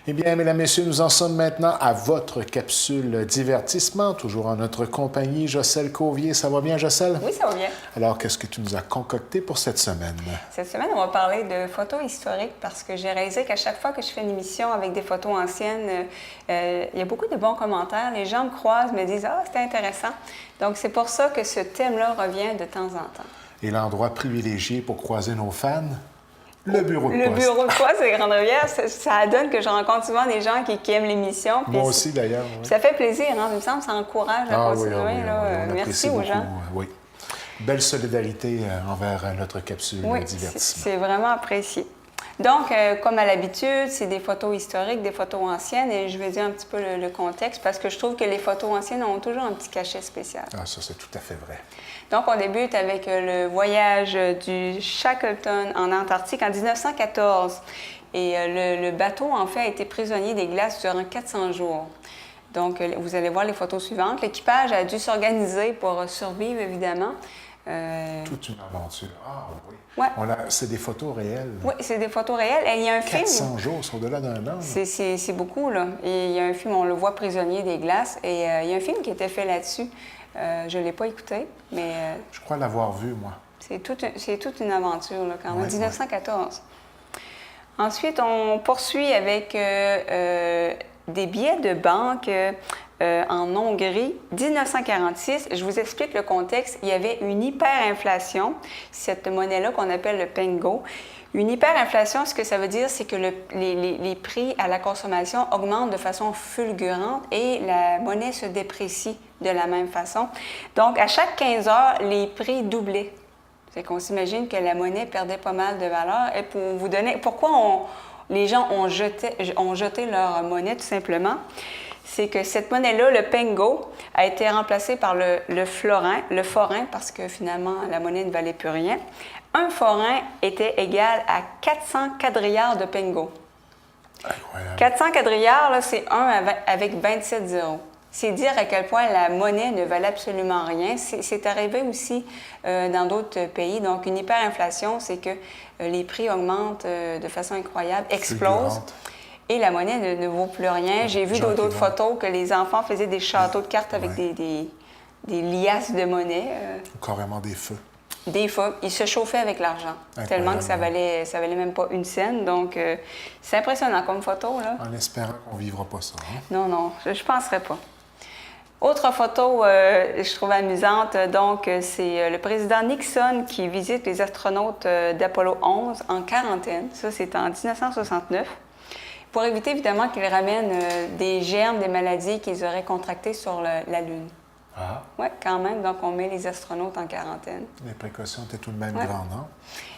Eh bien, mesdames, messieurs, nous en sommes maintenant à votre capsule divertissement, toujours en notre compagnie. Jocelyne Cauvier, ça va bien, Jocelyne? Oui, ça va bien. Alors, qu'est-ce que tu nous as concocté pour cette semaine? Cette semaine, on va parler de photos historiques parce que j'ai réalisé qu'à chaque fois que je fais une émission avec des photos anciennes, il y a beaucoup de bons commentaires. Les gens me croisent, me disent « Ah, c'était intéressant ». Donc, c'est pour ça que ce thème-là revient de temps en temps. Et l'endroit privilégié pour croiser nos fans? Le bureau de poste. Le bureau de poste de Grande-Rivière, ça donne que je rencontre souvent des gens qui aiment l'émission. Moi aussi, d'ailleurs. Oui. Ça fait plaisir, hein? Il me semble que ça encourage à continuer. Oui, merci aux gens. Oui. Belle solidarité envers notre capsule divertissement. C'est vraiment apprécié. Donc, comme à l'habitude, c'est des photos historiques, des photos anciennes, et je vais dire un petit peu le contexte, parce que je trouve que les photos anciennes ont toujours un petit cachet spécial. Ah, ça, c'est tout à fait vrai. Donc, on débute avec le voyage du Shackleton en Antarctique en 1914. Et le bateau, en fait, a été prisonnier des glaces durant 400 jours. Donc, vous allez voir les photos suivantes. L'équipage a dû s'organiser pour survivre, évidemment. Toute une aventure. Ah oui. Ouais. C'est des photos réelles. Oui, c'est des photos réelles. Et il y a un 400 jours, c'est au-delà d'un an. C'est beaucoup, là. Et il y a un film, on le voit prisonnier des glaces. Et il y a un film qui a été fait là-dessus. Je ne l'ai pas écouté, mais... je crois l'avoir vu, moi. C'est toute une aventure, là, quand même. 1914. Ensuite, on poursuit avec des billets de banque en Hongrie, 1946. Je vous explique le contexte. Il y avait une hyperinflation, cette monnaie-là qu'on appelle le pengo. Une hyperinflation, ce que ça veut dire, c'est que les prix à la consommation augmentent de façon fulgurante et la monnaie se déprécie de la même façon. Donc, à chaque 15 heures, les prix doublaient. C'est qu'on s'imagine que la monnaie perdait pas mal de valeur. Et pour vous donner... Pourquoi les gens ont jeté leur monnaie, tout simplement? C'est que cette monnaie-là, le pengo, a été remplacée par le forin, parce que finalement, la monnaie ne valait plus rien. Un forin était égal à 400 quadrillards de pengo. Incroyable. 400 quadrillards, c'est 1 avec 27 zéros. C'est dire à quel point la monnaie ne valait absolument rien. C'est arrivé aussi dans d'autres pays. Donc, une hyperinflation, c'est que les prix augmentent de façon incroyable, explosent. Et la monnaie ne vaut plus rien. J'ai vu d'autres photos que les enfants faisaient des châteaux de cartes avec des liasses de monnaie. Ou carrément des feux. Des feux. Ils se chauffaient avec l'argent. Tellement que ça valait même pas une scène. Donc, c'est impressionnant comme photo, là. En espérant qu'on ne vivra pas ça. Hein? Non, je ne penserais pas. Autre photo, je trouve amusante, donc c'est le président Nixon qui visite les astronautes d'Apollo 11 en quarantaine. Ça, c'est en 1969. Pour éviter, évidemment, qu'ils ramènent des germes, des maladies qu'ils auraient contractées sur la Lune. Ah. Oui, quand même. Donc, on met les astronautes en quarantaine. Les précautions étaient tout de même grandes, non?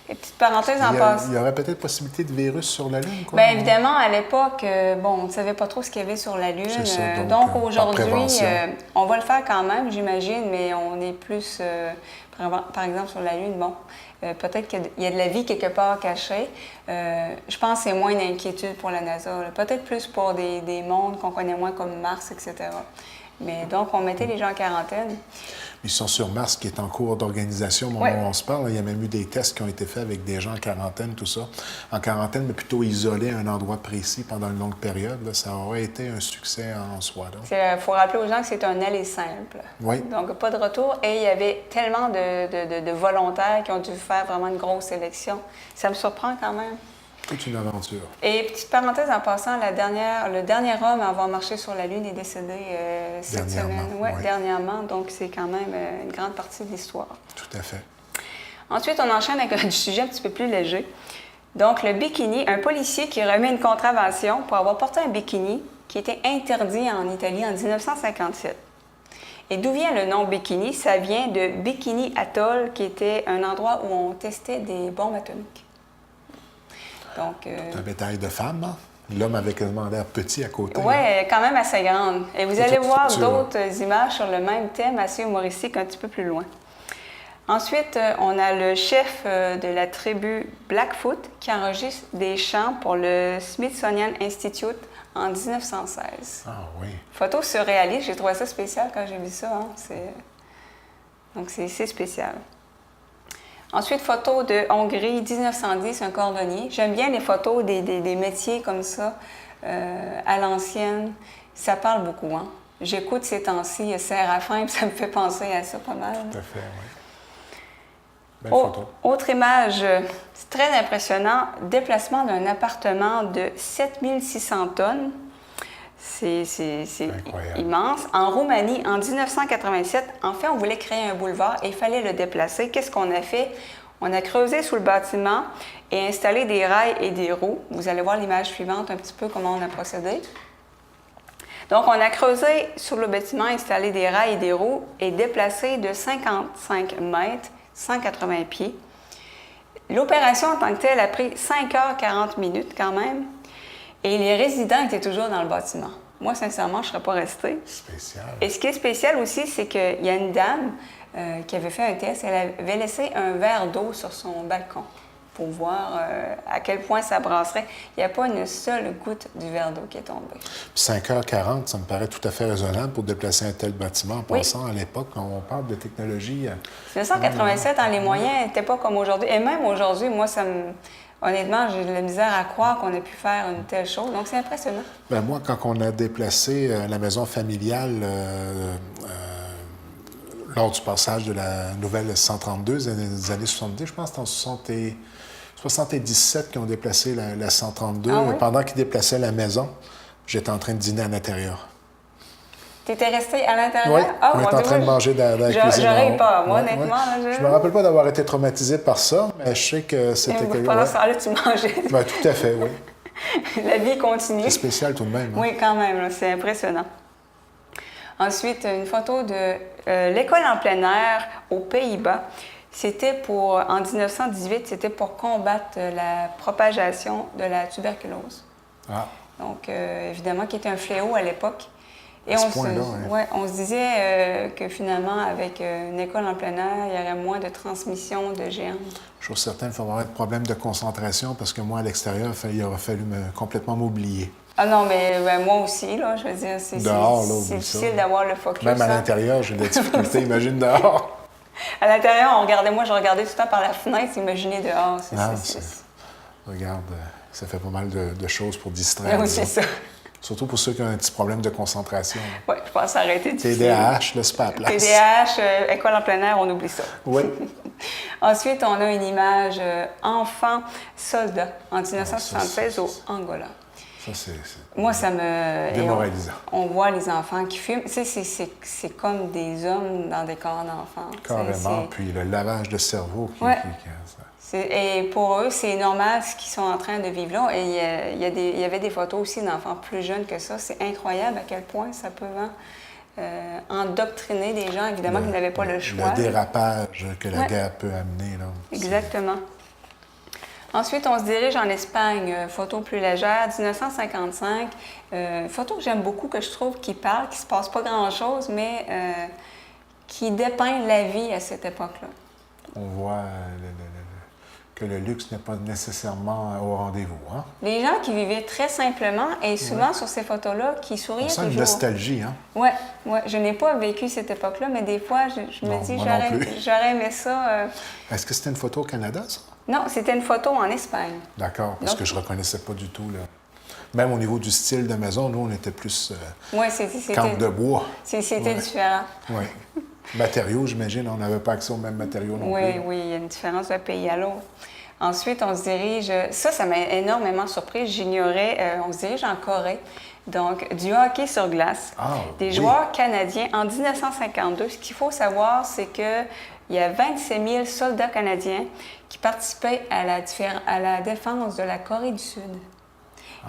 Et petite parenthèse en passant. Il y aurait peut-être possibilité de virus sur la Lune, quoi? Bien, évidemment, à l'époque, on ne savait pas trop ce qu'il y avait sur la Lune. Ça, donc aujourd'hui, on va le faire quand même, j'imagine, mais on est plus, par exemple, sur la Lune, peut-être qu'il y a de la vie quelque part cachée. Je pense que c'est moins d'inquiétude pour la NASA. Peut-être plus pour des mondes qu'on connaît moins comme Mars, etc. Mais donc, on mettait les gens en quarantaine. Ils sont sur Mars, qui est en cours d'organisation au moment où on se parle. Il y a même eu des tests qui ont été faits avec des gens en quarantaine, tout ça. En quarantaine, mais plutôt isolés à un endroit précis pendant une longue période. Là, ça aurait été un succès en soi. Il faut rappeler aux gens que c'est un aller simple. Oui. Donc, pas de retour. Et il y avait tellement de volontaires qui ont dû faire vraiment une grosse sélection. Ça me surprend quand même. Toute une aventure. Et petite parenthèse en passant, le dernier homme à avoir marché sur la Lune est décédé cette semaine. Oui, dernièrement. Donc, c'est quand même une grande partie de l'histoire. Tout à fait. Ensuite, on enchaîne avec un sujet un petit peu plus léger. Donc, le bikini, un policier qui remet une contravention pour avoir porté un bikini qui était interdit en Italie en 1957. Et d'où vient le nom bikini? Ça vient de Bikini Atoll, qui était un endroit où on testait des bombes atomiques. Donc, un bétail de femmes, hein? L'homme avait quasiment l'air petit à côté. Oui, quand même assez grande. Et vous allez voir d'autres images sur le même thème, assez humoristique, un petit peu plus loin. Ensuite, on a le chef de la tribu Blackfoot qui enregistre des chants pour le Smithsonian Institute en 1916. Ah oui. Photo surréaliste, j'ai trouvé ça spécial quand j'ai vu ça. Hein? Donc, c'est spécial. Ensuite, photo de Hongrie, 1910, un cordonnier. J'aime bien les photos des métiers comme ça, à l'ancienne. Ça parle beaucoup, hein? J'écoute ces temps-ci Séraphin, puis ça me fait penser à ça pas mal. Tout à fait, oui. Belle photo. Autre image, c'est très impressionnant. Déplacement d'un appartement de 7600 tonnes. C'est immense. En Roumanie, en 1987, en fait, on voulait créer un boulevard et il fallait le déplacer. Qu'est-ce qu'on a fait? On a creusé sous le bâtiment et installé des rails et des roues. Vous allez voir l'image suivante, un petit peu comment on a procédé. Donc, on a creusé sur le bâtiment, installé des rails et des roues et déplacé de 55 mètres, 180 pieds. L'opération en tant que telle a pris 5h40 minutes quand même. Et les résidents étaient toujours dans le bâtiment. Moi, sincèrement, je ne serais pas restée. Spécial. Et ce qui est spécial aussi, c'est qu'il y a une dame qui avait fait un test. Elle avait laissé un verre d'eau sur son balcon pour voir à quel point ça brasserait. Il n'y a pas une seule goutte du verre d'eau qui est tombée. 5h40, ça me paraît tout à fait raisonnable pour déplacer un tel bâtiment. En pensant à l'époque, quand on parle de technologie... 1987, les moyens n'étaient pas comme aujourd'hui. Et même aujourd'hui, moi, honnêtement, j'ai de la misère à croire qu'on ait pu faire une telle chose. Donc, c'est impressionnant. Bien, moi, quand on a déplacé la maison familiale lors du passage de la nouvelle 132 des années 70, je pense que c'est en 77 qu'ils ont déplacé la 132. Ah oui? Pendant qu'ils déplaçaient la maison, j'étais en train de dîner à l'intérieur. Tu étais resté à l'intérieur? Oui, on était en train de manger dans la cuisine. J'aurais pas, moi, honnêtement. Là, je me rappelle pas d'avoir été traumatisé par ça, mais je sais que c'était quelque chose. Pendant ce temps-là, tu mangeais. Bien, tout à fait, oui. La vie continue. C'est spécial tout de même. Hein? Oui, quand même, c'est impressionnant. Ensuite, une photo de l'école en plein air aux Pays-Bas. C'était en 1918, c'était pour combattre la propagation de la tuberculose. Ah. Donc, évidemment, qui était un fléau à l'époque. Et on se disait que finalement, avec une école en plein air, il y aurait moins de transmission de germes. Je suis certain qu'il va y avoir des problèmes de concentration parce que moi, à l'extérieur, il aurait fallu complètement m'oublier. Ah non, mais moi aussi, là, je veux dire, c'est difficile d'avoir le focus. Même à l'intérieur, j'ai des difficultés, imagine dehors. À l'intérieur, je regardais tout le temps par la fenêtre, imaginez dehors. Regarde, ça fait pas mal de choses pour distraire. Oui, c'est ça. Surtout pour ceux qui ont un petit problème de concentration. Oui, je pense que ça aurait été difficile. TDAH, là, c'est pas à la place. TDAH, école en plein air, on oublie ça. Oui. Ensuite, on a une image enfant-soldat en 1976 au Angola. Ça, c'est moi, ça me... démoralisant. On voit les enfants qui fument. Tu sais, c'est comme des hommes dans des corps d'enfants. Carrément. Puis le lavage de cerveau qui et pour eux, c'est normal ce qu'ils sont en train de vivre là. Et il y avait des photos aussi d'enfants plus jeunes que ça. C'est incroyable à quel point ça peut endoctriner des gens, évidemment, qui n'avaient pas le choix. Le dérapage que la guerre peut amener. Là, exactement. Ensuite, on se dirige en Espagne. Photo plus légère, 1955. Photo que j'aime beaucoup, que je trouve qui parle, qui ne se passe pas grand-chose, mais qui dépeint la vie à cette époque-là. On voit que le luxe n'est pas nécessairement au rendez-vous. Hein? Les gens qui vivaient très simplement et souvent sur ces photos-là, qui souriaient toujours. On sent une nostalgie, hein? Oui. Je n'ai pas vécu cette époque-là, mais des fois, je me dis, j'aurais aimé ça. Est-ce que c'était une photo au Canada, ça? Non, c'était une photo en Espagne. D'accord, parce que je ne reconnaissais pas du tout. Là. Même au niveau du style de maison, nous, on était plus camp de bois. C'était différent. Oui. Matériaux, j'imagine, on n'avait pas accès aux mêmes matériaux non plus. Oui, il y a une différence d'un pays à l'autre. Ensuite, on se dirige... Ça m'a énormément surprise. J'ignorais. On se dirige en Corée. Donc, du hockey sur glace. Des joueurs canadiens en 1952. Ce qu'il faut savoir, c'est qu'il y a 27 000 soldats canadiens qui participaient à la défense de la Corée du Sud.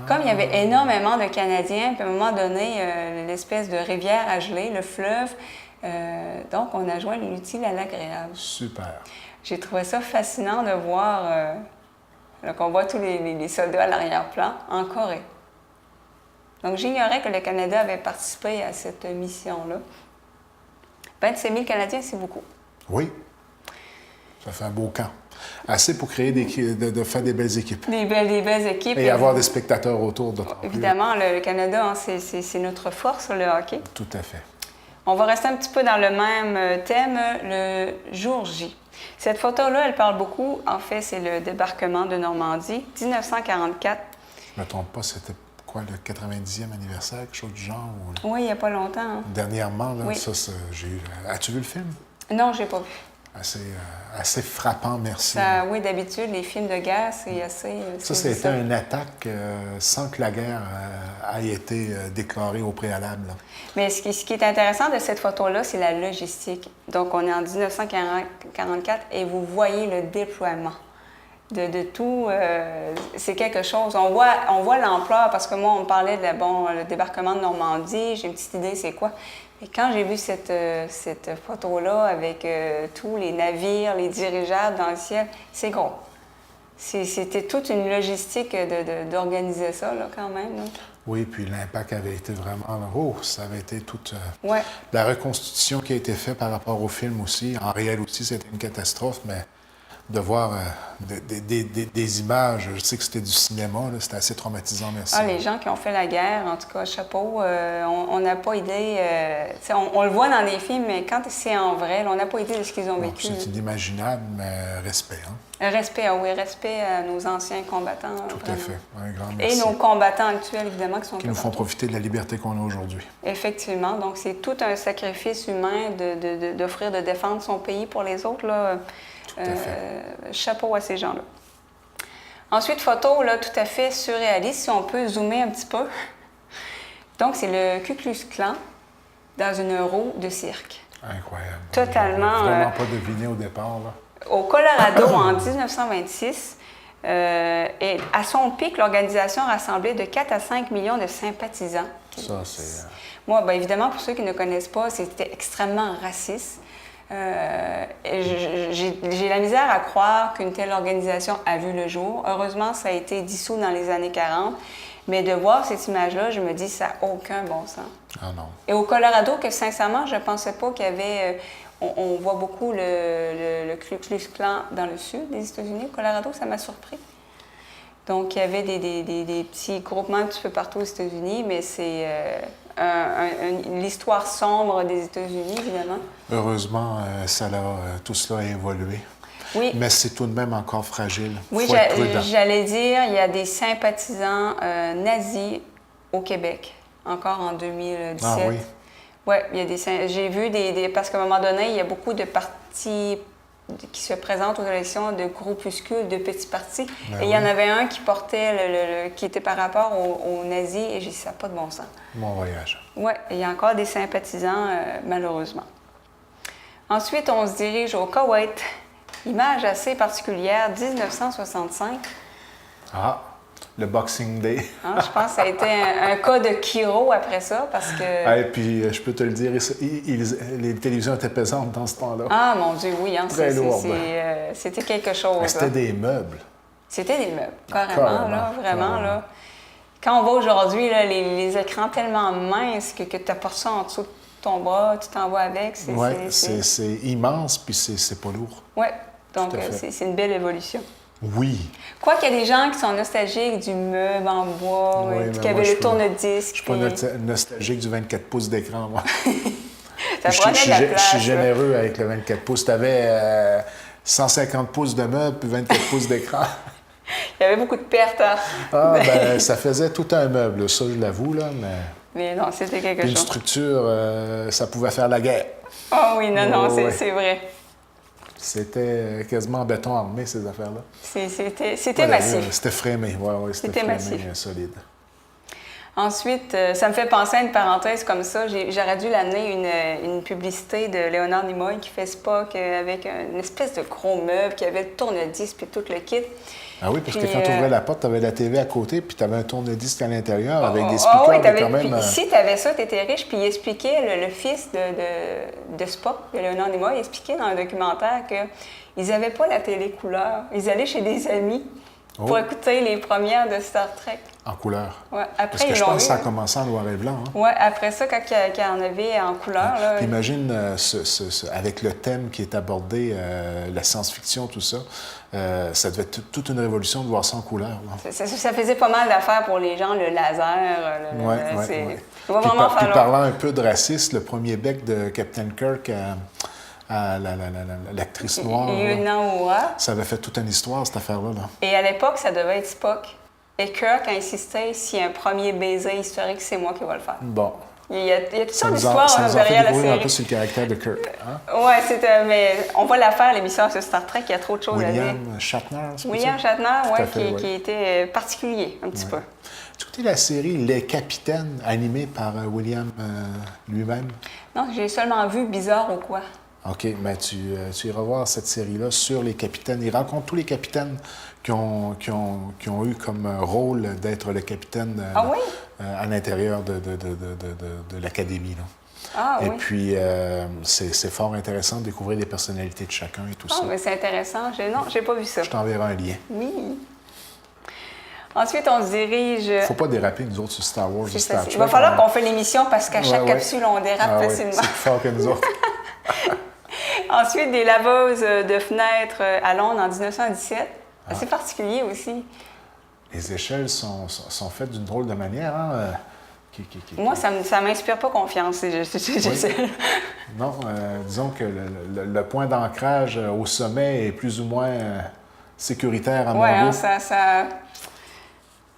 Comme il y avait énormément de Canadiens, puis à un moment donné, l'espèce de rivière a gelé, le fleuve... donc, on a joint l'utile à l'agréable. Super. J'ai trouvé ça fascinant de voir qu'on voit tous les soldats à l'arrière-plan en Corée. Donc, j'ignorais que le Canada avait participé à cette mission-là. 27 000 Canadiens, c'est beaucoup. Oui. Ça fait un beau camp. Assez pour créer de faire des belles équipes. Des belles équipes. Et avoir des spectateurs autour de évidemment, le Canada, hein, c'est notre force, le hockey. Tout à fait. On va rester un petit peu dans le même thème, le jour J. Cette photo-là, elle parle beaucoup. En fait, c'est le débarquement de Normandie, 1944. Je ne me trompe pas, c'était quoi, le 90e anniversaire, quelque chose du genre? Oui, il n'y a pas longtemps. Hein. Dernièrement, là, Oui. ça, j'ai eu... As-tu vu le film? Non, je n'ai pas vu. Assez frappant, merci. Oui, d'habitude, les films de guerre, c'est assez... Ça a été une attaque sans que la guerre ait été déclarée au préalable. Là. Mais ce qui est intéressant de cette photo-là, c'est la logistique. Donc, on est en 1944 et vous voyez le déploiement de tout. C'est quelque chose. On voit l'ampleur, parce que moi, on me parlait de le débarquement de Normandie. J'ai une petite idée, c'est quoi. Et quand j'ai vu cette photo-là avec tous les navires, les dirigeables dans le ciel, c'est gros. C'était toute une logistique d'organiser ça, là, quand même. Là. Oui, puis l'impact avait été vraiment... Oh, ça avait été toute... Ouais. La reconstitution qui a été faite par rapport au film aussi. En réel aussi, c'était une catastrophe, mais de voir des images, je sais que c'était du cinéma, c'était assez traumatisant, merci. Ah, les gens qui ont fait la guerre, en tout cas, chapeau, on n'a pas idée... on le voit dans les films, mais quand c'est en vrai, là, on n'a pas idée de ce qu'ils ont vécu. C'est inimaginable, mais respect. Hein? Respect, oui, respect à nos anciens combattants. Tout vraiment. à fait. Un grand merci. Et nos combattants actuels, évidemment, qui sont... Qui nous font profiter de la liberté qu'on a aujourd'hui. Effectivement. Donc, c'est tout un sacrifice humain d'offrir, de défendre son pays pour les autres, là. Tout à fait. Chapeau à ces gens-là. Ensuite, photo là, tout à fait surréaliste, si on peut zoomer un petit peu. Donc, c'est le Ku Klux Klan dans une roue de cirque. Incroyable. Totalement. Vraiment pas deviné au départ. Là. Au Colorado, en 1926, et à son pic, l'organisation rassemblait de 4 à 5 millions de sympathisants. Ça, c'est... Moi, bien évidemment, pour ceux qui ne connaissent pas, c'était extrêmement raciste. J'ai la misère à croire qu'une telle organisation a vu le jour. Heureusement, ça a été dissous dans les années 40. Mais de voir cette image-là, je me dis ça n'a aucun bon sens. Ah non. Et au Colorado, que sincèrement, je ne pensais pas qu'il y avait... on voit beaucoup le Ku Klux Klan dans le sud des États-Unis. Au Colorado, ça m'a surpris. Donc, il y avait des petits groupements un petit peu partout aux États-Unis, mais c'est l'histoire sombre des États-Unis, évidemment. Heureusement, tout cela a évolué. Oui. Mais c'est tout de même encore fragile. Oui, j'allais dire, il y a des sympathisants nazis au Québec, encore en 2017. Ah oui? Oui, j'ai vu parce qu'à un moment donné, il y a beaucoup de partis qui se présentent aux élections de groupuscules, de petits partis. Et il y en avait un qui portait, qui était par rapport aux nazis, et j'ai dit, ça n'a pas de bon sens. Mon voyage. Oui, il y a encore des sympathisants, malheureusement. Ensuite, on se dirige au Koweït. Image assez particulière, 1965. Ah, le Boxing Day. Je pense que ça a été un cas de Kiro après ça, parce que... Et puis, je peux te le dire, les télévisions étaient pesantes dans ce temps-là. Ah, mon Dieu, oui. Hein, très lourd. C'était quelque chose. Mais c'était des meubles. C'était des meubles, carrément, là, vraiment, là. Quand on va aujourd'hui, là, les écrans tellement minces que tu apportes ça en dessous de ton bras, tu t'en vas avec. Oui, c'est immense, puis c'est pas lourd. Oui, donc c'est une belle évolution. Oui. Quoi qu'il y a des gens qui sont nostalgiques du meuble en bois, qui avaient le tourne-disque. Je ne suis pas nostalgique du 24 pouces d'écran, moi. Ça prenait de la place. Je suis généreux avec le 24 pouces. Tu avais 150 pouces de meuble puis 24 pouces d'écran. Il y avait beaucoup de pertes. Hein? Ah, ben, ça faisait tout un meuble, ça, je l'avoue, là, mais... Mais non, c'était quelque chose. Une structure, ça pouvait faire la guerre. Oh oui, non, c'est vrai. C'était quasiment en béton armé, ces affaires-là. C'était massif. C'était frémé, oui, c'était frémé, massif. Solide. Ensuite, ça me fait penser à une parenthèse comme ça. J'aurais dû l'amener une publicité de Léonard Nimoy qui fait Spock avec une espèce de gros meuble qui avait le tourne-disque puis tout le kit. Ah oui, parce que quand tu ouvrais la porte, tu avais la TV à côté, puis tu avais un tourne-disque à l'intérieur avec des speakers. Oui, quand même... Si tu avais ça, tu étais riche. Puis il expliquait, le fils de Spock, de Léonard Nimoy, il expliquait dans un documentaire qu'ils n'avaient pas la télé couleur. Ils allaient chez des amis pour écouter les premières de Star Trek. En couleur. Ouais, après, parce que je pense que ça a commencé en noir et blanc. Hein? Oui, après ça, quand il y en avait en couleur. Là, imagine, avec le thème qui est abordé, la science-fiction, tout ça, ça devait être toute une révolution de voir ça en couleur. Ça faisait pas mal d'affaires pour les gens, le laser. Oui. Puis parlant un peu de racisme, le premier bec de Captain Kirk à l'actrice noire. Lieutenant Uhura. Ça avait fait toute une histoire, cette affaire-là. Là. Et à l'époque, ça devait être Spock. Et Kirk a insisté, s'il y a un premier baiser historique, c'est moi qui vais le faire. Bon. Il y a toutes sortes Ça d'histoires nous a fait derrière la découvrir un série. peu sur le caractère de Kirk. Hein? Oui, mais on va la faire, l'émission sur Star Trek, il y a trop de choses à dire. William Shatner, c'est pas William ça? Shatner, Tout à oui, fait, qui était particulier, un petit peu. Tu as écouté la série Les Capitaines, animée par William lui-même? Non, j'ai seulement vu Bizarre ou quoi. OK, mais tu iras voir cette série-là sur les capitaines. Il rencontre tous les capitaines qui ont eu comme rôle d'être le capitaine Ah oui? à l'intérieur de l'académie. Là. Ah Et oui. puis, c'est fort intéressant de découvrir les personnalités de chacun et tout Ah, ça. mais c'est intéressant. Non, j'ai pas vu ça. Je t'enverrai un lien. Oui. Ensuite, on se dirige. Faut pas déraper, nous autres, sur Star Wars C'est ou Star ça. Trek. Il va falloir qu'on fait l'émission parce qu'à chaque Ouais. capsule, on dérape Ah ouais, facilement. c'est plus fort que nous autres. Ensuite, des laveuses de fenêtres à Londres en 1917. Assez particulier aussi. Les échelles sont faites d'une drôle de manière. Hein? Moi, ça ne m'inspire pas confiance. Oui. Non, disons que le point d'ancrage au sommet est plus ou moins sécuritaire à mon Oui, goût.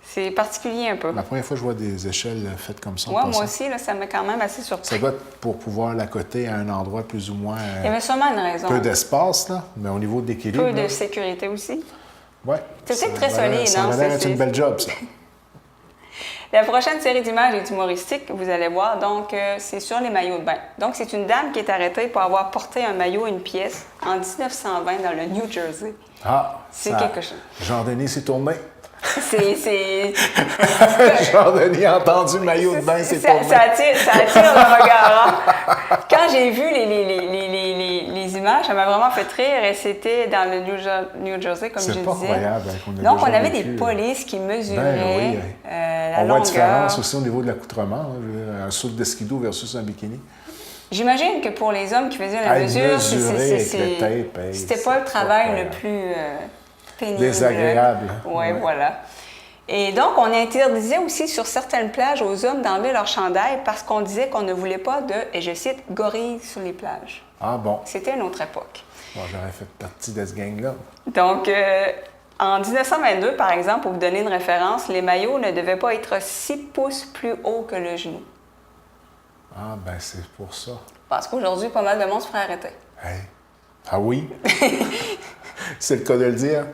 c'est particulier un peu. La première fois que je vois des échelles faites comme ça. Ouais, moi aussi, là, ça m'a quand même assez surpris. Ça doit être pour pouvoir l'accoter à un endroit plus ou moins... Il y avait sûrement une raison. peu d'espace, là, mais au niveau de l'équilibre... Peu de sécurité aussi. Oui. C'était très solide, Ça non? a l'air d'être une belle job, ça. La prochaine série d'images est humoristique, vous allez voir. Donc, c'est sur les maillots de bain. Donc, c'est une dame qui est arrêtée pour avoir porté un maillot, une pièce, en 1920 dans le New Jersey. Ah, C'est quelque chose. Jean-Denis s'est tourné. C'est... Jean-Denis a entendu maillot de bain, c'est ça, tourné. ça attire le regard. Hein? Quand j'ai vu les images, ça m'a vraiment fait rire et c'était dans le New Jersey, comme je C'est disais. pas croyable hein, qu'on a Donc, déjà on avait vécu. des polices qui mesuraient Ben oui. la On voit la longueur. différence aussi au niveau de l'accoutrement. Hein, un saut de skido versus un bikini. J'imagine que pour les hommes qui faisaient la mesure, mesurer avec le tape, hey, c'était pas le travail le incroyable. plus pénible. Désagréable. Oui, Ouais. voilà. Et donc, on interdisait aussi sur certaines plages aux hommes d'enlever leur chandail parce qu'on disait qu'on ne voulait pas de, et je cite, gorilles sur les plages. Ah bon. C'était une autre époque. Bon, j'aurais fait partie de ce gang-là. Donc, en 1922, par exemple, pour vous donner une référence, les maillots ne devaient pas être 6 pouces plus haut que le genou. Ah, ben c'est pour ça. Parce qu'aujourd'hui, pas mal de monde se ferait arrêter. Hey. Ah oui? C'est le cas de le dire.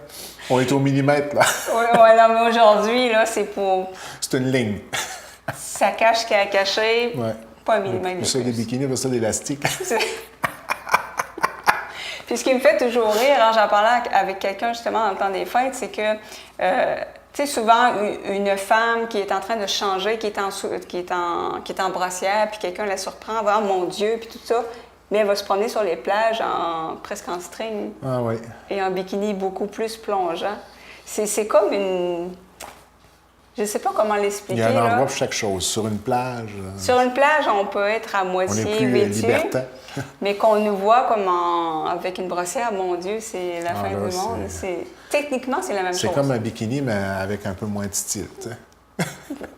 On est au millimètre, là. Oui, non, mais aujourd'hui, là, c'est pour... C'est une ligne. Ça cache ce qu'il y a à cacher, Ouais. pas un millimètre de Pour ça, des plus. bikinis, pour ça, d'élastique. Puis ce qui me fait toujours rire, hein, j'en parlais avec quelqu'un justement dans le temps des fêtes, c'est que, tu sais, souvent, une femme qui est en train de changer, qui est en brassière, puis quelqu'un la surprend, va, oh, mon Dieu, puis tout ça, mais elle va se promener sur les plages presque en string Ah oui. et en bikini beaucoup plus plongeant. C'est comme une... Je sais pas comment Il l'expliquer. y a un endroit là. pour chaque chose. Sur une plage, Sur une plage, on peut être à on moitié est plus vêtu. libertin. Mais qu'on nous voit comme avec une brossière, mon Dieu, c'est la Ah, fin là, du monde. Techniquement, c'est la même chose. C'est comme un bikini, mais avec un peu moins de style. Tu sais.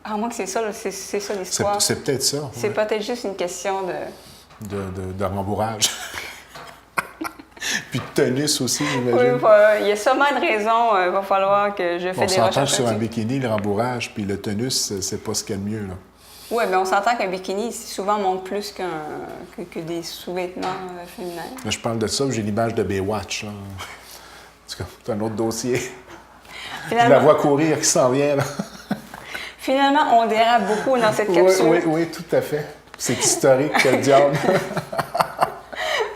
À moins que c'est ça, c'est ça l'histoire. C'est peut-être ça. C'est ouais. peut-être juste une question de... De rembourrage. Puis de tenus aussi, Oui, j'imagine. il y a sûrement une raison. Il va falloir que je On fasse des s'entend recherches que sur un là-dessus. bikini, le rembourrage puis le tenus, c'est pas ce qu'il y a de mieux. Là. Oui, mais on s'entend qu'un bikini, souvent, montre plus que des sous-vêtements féminins. Là, je parle de ça, puis j'ai l'image de Baywatch. Là. En tout cas, c'est un autre dossier. Je la vois courir qui s'en vient. Là. Finalement, on dérape beaucoup dans cette capsule. Oui, tout à fait. C'est historique, quel diable.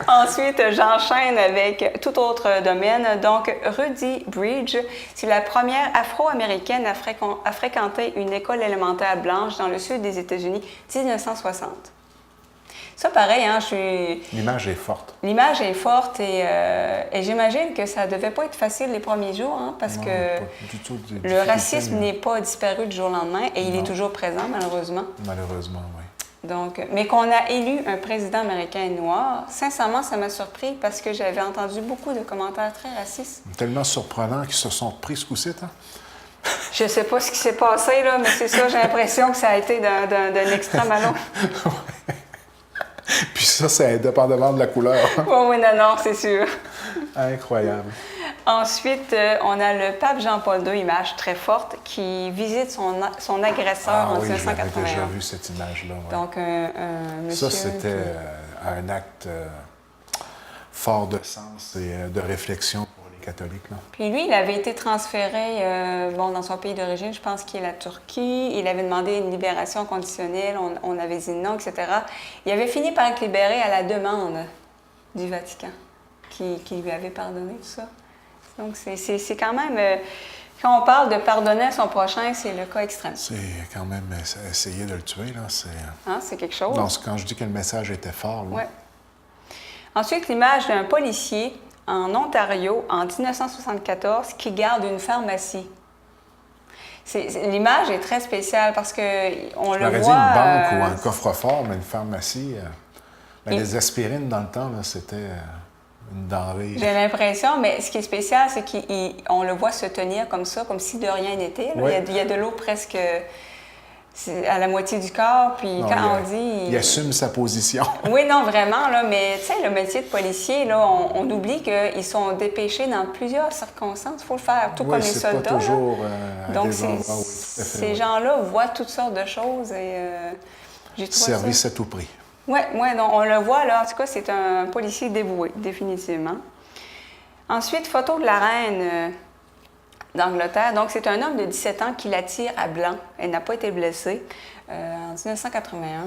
Ensuite, j'enchaîne avec tout autre domaine. Donc, Rudy Bridge, c'est la première Afro-Américaine à fréquenter une école élémentaire blanche dans le sud des États-Unis, 1960. Ça, pareil, hein, L'image est forte. L'image est forte et j'imagine que ça devait pas être facile les premiers jours, hein, parce Non, que pas du tout le racisme n'est pas disparu du jour au lendemain et il Non. est toujours présent, malheureusement. Malheureusement, oui. Donc, mais qu'on a élu un président américain noir, sincèrement, ça m'a surpris parce que j'avais entendu beaucoup de commentaires très racistes. Tellement surprenant qu'ils se sont pris ce coup-ci, hein? Je sais pas ce qui s'est passé, là, mais c'est ça, j'ai l'impression que ça a été d'un extrême à l'autre. Puis ça, c'est indépendamment de la couleur. Oui, non, c'est sûr. Incroyable. Ensuite, on a le pape Jean-Paul II, image très forte, qui visite son agresseur en oui, 1981. j'avais déjà vu cette image-là. Ouais. Donc, monsieur... Ça, c'était un acte fort de sens et de réflexion pour les catholiques. Là. Puis lui, il avait été transféré dans son pays d'origine, je pense qu'il est la Turquie. Il avait demandé une libération conditionnelle, on avait dit non, etc. Il avait fini par être libéré à la demande du Vatican, qui lui avait pardonné tout ça. Donc, c'est quand même... quand on parle de pardonner à son prochain, c'est le cas extrême. C'est quand même essayer de le tuer, là. C'est quelque chose. Non, quand je dis que le message était fort, là. Oui. Ensuite, l'image d'un policier en Ontario en 1974 qui garde une pharmacie. L'image est très spéciale parce qu'on le voit... J'aurais dit une banque ou un coffre-fort, mais une pharmacie... les aspirines, dans le temps, là, c'était une denrée... J'ai l'impression, mais ce qui est spécial, c'est qu'on le voit se tenir comme ça, comme si de rien n'était. Oui. Il y a de l'eau presque à la moitié du corps, puis non, quand on dit... Il assume sa position. Oui, non, vraiment, là, mais tu sais, le métier de policier, là, on oublie qu'ils sont dépêchés dans plusieurs circonstances. Il faut le faire, tout comme les soldats. Pas toujours Donc, des endroits où ces gens-là voient toutes sortes de choses et j'ai trouvé service ça... à tout prix. Oui, on le voit, là. En tout cas, c'est un policier dévoué, définitivement. Ensuite, photo de la reine d'Angleterre. Donc, c'est un homme de 17 ans qui la tire à blanc. Elle n'a pas été blessée en 1981.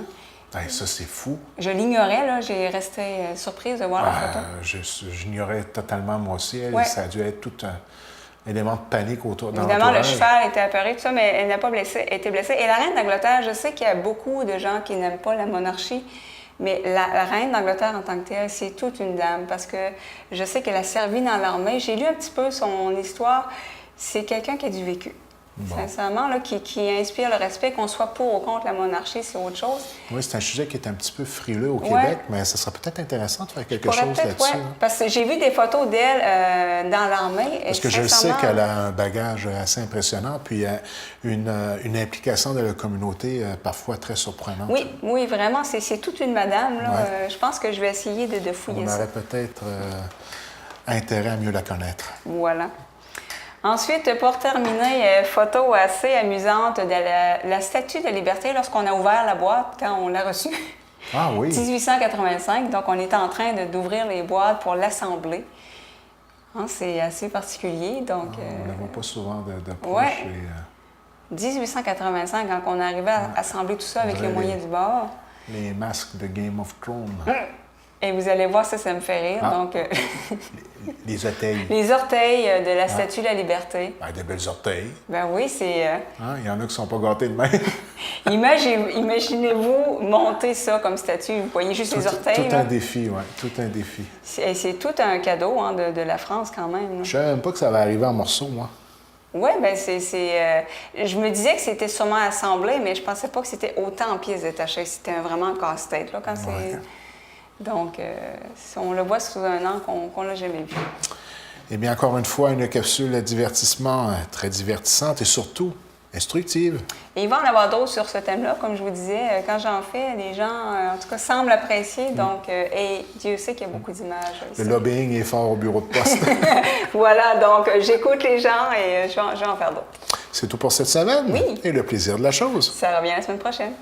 Ça, c'est fou. Je l'ignorais, là. J'ai resté surprise de voir la photo. J'ignorais totalement, moi aussi. Ça a dû être tout un élément de panique autour de l'entourage. Évidemment, le cheval était apeuré, tout ça, mais elle n'a pas été blessée. Et la reine d'Angleterre, je sais qu'il y a beaucoup de gens qui n'aiment pas la monarchie, mais la reine d'Angleterre en tant que telle, c'est toute une dame, parce que je sais qu'elle a servi dans l'armée. J'ai lu un petit peu son histoire. C'est quelqu'un qui a du vécu. Bon. Sincèrement, là, qui inspire le respect, qu'on soit pour ou contre la monarchie, c'est autre chose. Oui, c'est un sujet qui est un petit peu frileux au Québec, mais ça serait peut-être intéressant de faire quelque chose là-dessus. Ouais, parce que j'ai vu des photos d'elle dans l'armée. Parce que je sais qu'elle a un bagage assez impressionnant, puis une implication de la communauté parfois très surprenante. Oui, vraiment, c'est toute une madame. Là. Je pense que je vais essayer de fouiller ça. On aurait peut-être intérêt à mieux la connaître. Voilà. Ensuite, pour terminer, photo assez amusante de la Statue de la Liberté lorsqu'on a ouvert la boîte, quand on l'a reçue. Ah oui! 1885, donc on était en train d'ouvrir les boîtes pour l'assembler. C'est assez particulier, donc... on ne la voit pas souvent de proche. Ouais. 1885, quand on arrivait à assembler tout ça avec les moyens du bord. Les masques de Game of Thrones. Et vous allez voir, ça me fait rire. Donc, les orteils. Les orteils de la Statue de la Liberté. Des belles orteils. Ben oui, c'est... Il y en a qui ne sont pas gâtés de même. Imaginez-vous monter ça comme statue. Vous voyez juste les orteils. Tout un défi, oui. Tout un défi. C'est tout un cadeau de la France, quand même. Là. Je ne savais même pas que ça va arriver en morceaux, moi. Oui, bien, je me disais que c'était sûrement assemblé, mais je ne pensais pas que c'était autant en pièces détachées. C'était vraiment un casse-tête, là, quand c'est... Donc, on le voit sous un an qu'on ne l'a jamais vu. Eh bien, encore une fois, une capsule de divertissement très divertissante et surtout instructive. Et il va en avoir d'autres sur ce thème-là. Comme je vous disais, quand j'en fais, les gens, en tout cas, semblent apprécier. Donc, et Dieu sait qu'il y a beaucoup d'images. Le lobbying est fort au bureau de poste. Voilà, donc j'écoute les gens et je vais en faire d'autres. C'est tout pour cette semaine. Oui. Et le plaisir de la chose. Ça revient la semaine prochaine.